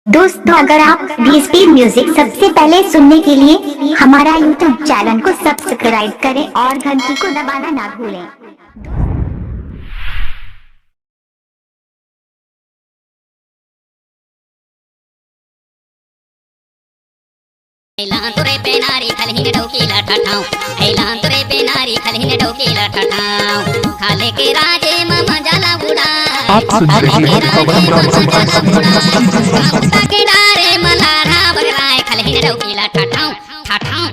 दोस्तों, अगर आप भी म्यूजिक सबसे पहले सुनने के लिए हमारा यूट्यूब चैनल को सब्सक्राइब करें और घंटी को दबाना ना भूलें। तुरे पे नारी खलहीन डोकीला ठठाऊं, तुरे पे नारी खलहीन डोकीला ठठाऊं, खाले के राजे मामा जाला बुड़ा, के डारे मलारा बगराए खलहीन डोकीला ठठाऊं ठठाऊं।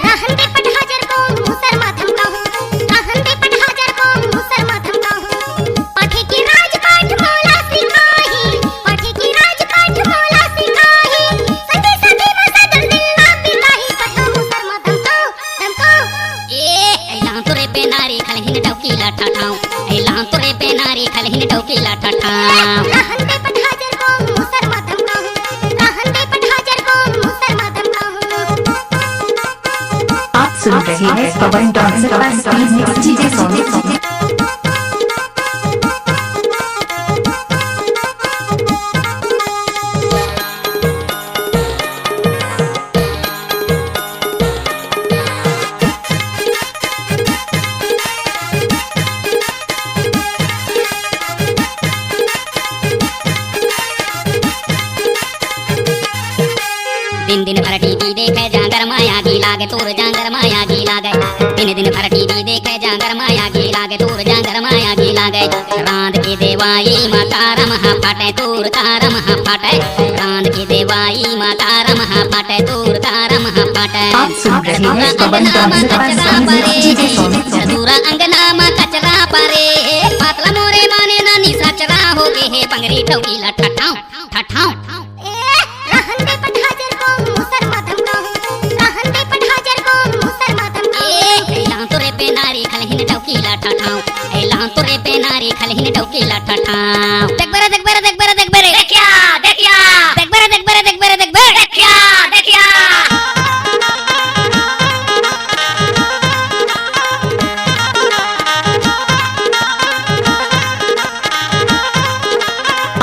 रहन दे पट हाजर को मुसर माथम कहूं, रहन दे पट हाजर को मुसर माथम कहूं, पठे की राजपाट मौला सिखाही, पठे की राजपाट मौला सिखाही, संगे सभी मसदर दिल ना पिताही, पठा मुसर माथम कहूं दम कहूं। तुरे पे नारी खलहीन डोकीला ठठाऊं, तुरे पे नारी खलहीन डोकीला ठठाऊं। रहन दे पट हाजर को मुसर माथम कहूं, रहन दे पट हाजर को मुसर माथम कहूं। आप सुन रहे हैं पवन डांसर का स्पीड मिक्स डीजे सॉन्ग। दिन दिन भर टीवी देखे जागर माया की लागे तूर जागर माया की लागे, दिन दिन भर टीवी देखे जागर माया की लागे तूर जागर माया की लागे, रांद की देवाई माता रमहा फाटे तूर तारमहा फाटे, रांद की देवाई माता रमहा फाटे तूर तारमहा फाटे। आप सुन रहे हैं पवन डांसर का स्पीड मिक्स डीजे सॉन्ग। दूरा अंगना में कचरा परे, पातला मोरे माने नानी सचरा हो गए है पंगरी टोकीला ठठाऊं ठठाऊं। रहन दे पट हाजर को मुसर माथम कहूं, रहन दे पट हाजर को मुसर माथम कहूं। तुरे पे नारी खलहीन डोकीला ठठाऊं, तुरे पे नारी खलहीन डोकीला ठठाऊं। देख बरे देख बरे देख बरे देख बरे देखिया देखिया, देख बरे देख बरे देख बरे देख बरे देखिया देखिया।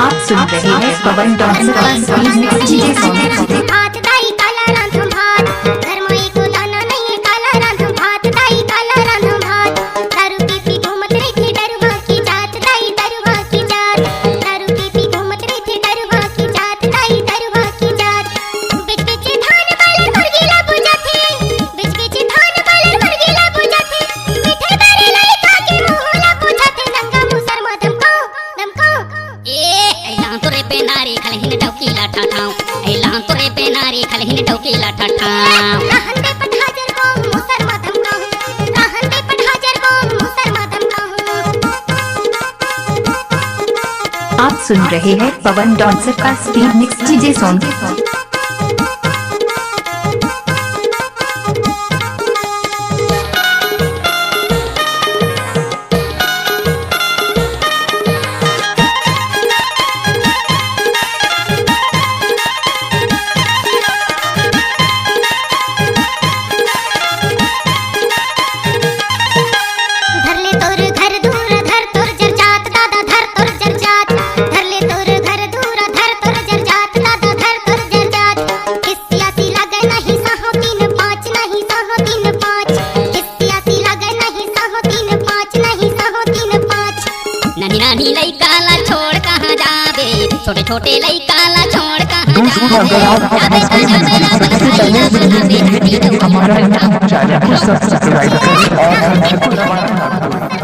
आप सुन रहे हैं पवन डांसर का स्पीड मिक्स डीजे सॉन्ग। भात दाई काला रांधूं भात, घर में को दाना नहीं काला रांधूं भात, दाई काला रांधूं भात, दारू पी घूमत रही थी डरुआ की जात, दाई डरुआ की जात, दारू पी घूमत रही थी डरुआ की जात, दाई डरुआ की जात। बिच बिच धान बालर मुर्गीला बुझा थे, बिच बिच धान बालर मुर्गीला बुझा थे, मीठे बारे लड़का के मुहला पूछा थे, नंगा मुसर माथम कहूं दम कहूं। तुरे पे नारी खलहीन डोकीला ठठाऊं, तुरे पे नारी खलहीन डोकीला ठठाऊं। रहन दे पट हाजर को मुसर माथम कहूं, रहन दे पट हाजर को मुसर माथम कहूं। आप सुन रहे हैं पवन डांसर का स्पीड मिक्स डीजे सॉन्ग। धर ले तोर घर दूर धर तोर जर जात दादा धर तोर जर जात, धर ले तोर घर दूर धर तोर जर जात दादा धर तोर जर जात। किसियासी लगे नहीं साहो 3 5 नहीं साहो 3 5, किसियासी लगे नहीं साहो 3 5 नहीं साहो 3 5। ननी नानी लइकाला छोड़ कहाँ जाबे, छोटे छोटे लइकाला छोड़ कहाँ जाबे। हमारा चैनल को सब्सक्राइब करें और